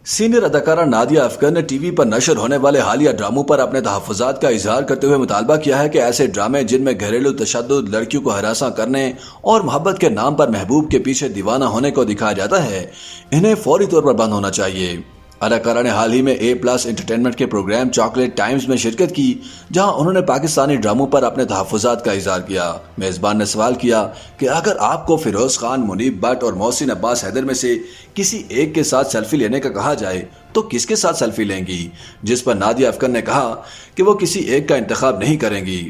Senior अदाकारा नादिया अफगर ने TV पर नशर होने वाले हालिया ड्रामों पर अपने तहफ़्फ़ुज़ात का इजहार करते हुए मुतालबा किया है कि ऐसे ड्रामे जिनमें घरेलू तशद्दुद, लड़कियों को हरासा करने और मोहब्बत के नाम पर महबूब के पीछे दीवाना होने को दिखाया जाता है, इन्हें फौरी तौर पर बंद होना चाहिए। अदाकारा ने हाल ही में A+ एंटरटेनमेंट के प्रोग्राम चॉकलेट टाइम्स में शिरकत की, जहां उन्होंने पाकिस्तानी ड्रामों पर अपने तहफ़्फ़ुज़ात का इज़हार किया। मेज़बान ने सवाल किया कि अगर आपको फिरोज खान, मुनीब भट्ट और मोहसिन अब्बास हैदर में से किसी एक के साथ सेल्फी लेने का कहा जाए तो किसके साथ सेल्फी लेंगी, जिस पर नादिया अफगर ने कहा कि वो किसी एक का इंतखाब नहीं करेंगी।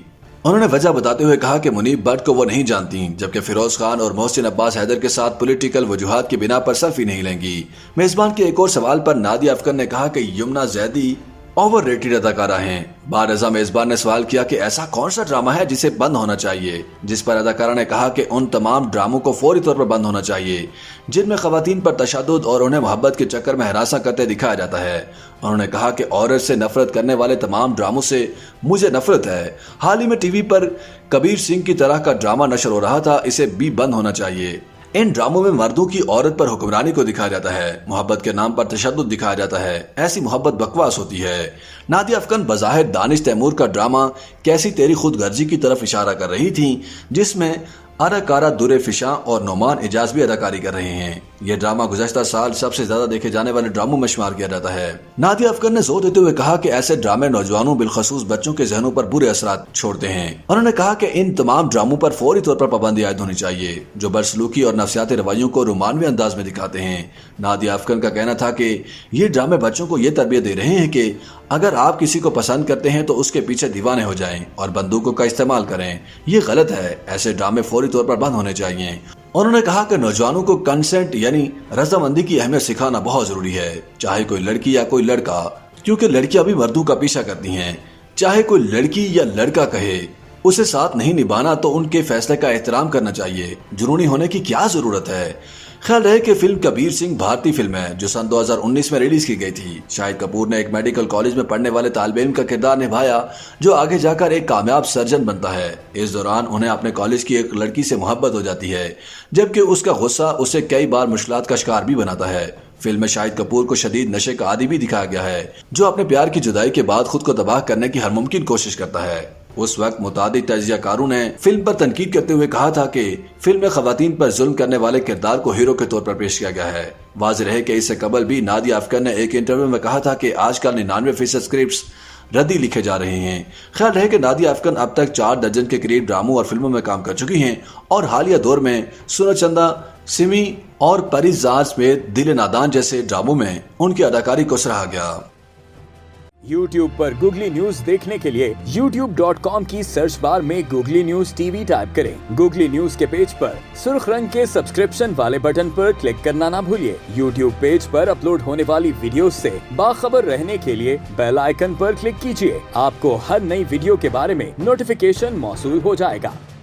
उन्होंने वजह बताते हुए कहा कि मुनीब भट्ट को वो नहीं जानती, जबकि फिरोज खान और मोहसिन अब्बास हैदर के साथ पॉलिटिकल वजूहात की बिना पर सेल्फी नहीं लेंगी। मेजबान के एक और सवाल पर नादिया अफगर ने कहा कि यमुना जैदी ओवररेटेड अदाकारा हैं। बाद अज़ा मेजबान ने सवाल किया कि ऐसा कौन सा ड्रामा है जिसे बंद होना चाहिए, जिस पर अदाकारा ने कहा कि उन तमाम ड्रामों को फौरी तौर पर बंद होना चाहिए जिनमें खवातीन पर तशद्दुद और उन्हें मोहब्बत के चक्कर में हरासा करते दिखाया जाता है। उन्होंने कहा कि औरत से नफरत करने वाले तमाम ड्रामों से मुझे नफरत है। हाल ही में टीवी पर कबीर सिंह की तरह का ड्रामा नशर हो रहा था, इसे भी बंद होना चाहिए। इन ड्रामों में मर्दों की औरत पर हुक्मरानी को दिखाया जाता है, मोहब्बत के नाम पर तशद्दुद दिखाया जाता है। ऐसी मोहब्बत बकवास होती है। नादिया अफगर बज़ाहिर दानिश तैमूर का ड्रामा कैसी तेरी खुदगर्जी की तरफ इशारा कर रही थी, जिसमें अदाकारा दुरे फिशा और नोमान एजाज भी अदाकारी कर रहे हैं। यह ड्रामा गुज़श्ता साल सबसे ज्यादा देखे जाने वाले ड्रामों में शुमार किया जाता है। नादिया अफगर ने जोर देते हुए कहा कि ऐसे ड्रामे नौजवानों, बिलखसूस बच्चों के जहनों पर बुरे असरात छोड़ते हैं। उन्होंने कहा कि इन तमाम ड्रामों पर फौरी तौर पर पाबंदी आयद होनी चाहिए जो बदसलूकी और नफ्सियाती रवैयों को रोमानवी अंदाज में दिखाते हैं। नादिया अफगर का कहना था कि ये ड्रामे बच्चों को ये तरबियत दे रहे हैं कि अगर आप किसी को पसंद करते हैं तो उसके पीछे दीवाने हो जाएं और बंदूकों का इस्तेमाल करें। ये गलत है। ऐसे ड्रामे फौरी तौर पर बंद होने चाहिए। उन्होंने कहा कि नौजवानों को कंसेंट यानी रजामंदी की अहमियत सिखाना बहुत जरूरी है, चाहे कोई लड़की या कोई लड़का, क्योंकि लड़कियां भी मर्दों का पीछा करती हैं। चाहे कोई लड़की या लड़का कहे उसे साथ नहीं निभाना तो उनके फैसले का एहतराम करना चाहिए। जुनूनी होने की क्या जरूरत है। ख्याल रहे कि फिल्म कबीर सिंह भारतीय फिल्म है जो सन 2019 में रिलीज की गई थी। शाहिद कपूर ने एक मेडिकल कॉलेज में पढ़ने वाले तालिब इल्म का किरदार निभाया जो आगे जाकर एक कामयाब सर्जन बनता है। इस दौरान उन्हें अपने कॉलेज की एक लड़की से मोहब्बत हो जाती है, जबकि उसका गुस्सा उसे कई बार मुश्किलात का शिकार भी बनाता है। फिल्म में शाहिद कपूर को शदीद नशे का आदी भी दिखाया गया है, जो अपने प्यार की जुदाई के बाद खुद को तबाह करने की हर मुमकिन कोशिश करता है। उस वक्त मुतादिद तजियाकारों ने फिल्म पर तनकीद करते हुए कहा था कि फिल्म में खवातीन पर जुल्म करने वाले किरदार को हीरो के तौर पर पेश किया गया है। वाज़ेह है कि इससे कबल भी नादिया अफगर ने एक इंटरव्यू में कहा था कि आजकल 99% स्क्रिप्ट्स रद्दी लिखे जा रहे हैं। ख्याल रहे कि नादिया अफगर अब तक 4 दर्जन के करीब ड्रामों और फिल्मों में काम कर चुकी हैं और हालिया दौर में सुनो चंदा, सिमी और परिजाज समेत दिल नादान जैसे ड्रामों में उनकी अदाकारी को सराहा गया। YouTube पर गूगली न्यूज देखने के लिए youtube.com की सर्च बार में गूगली न्यूज टीवी टाइप करें। गूगली न्यूज के पेज पर सुर्ख रंग के सब्सक्रिप्शन वाले बटन पर क्लिक करना ना भूलिए। YouTube पेज पर अपलोड होने वाली वीडियो से बाखबर रहने के लिए बेल आइकन पर क्लिक कीजिए। आपको हर नई वीडियो के बारे में नोटिफिकेशन मौसूल हो जाएगा।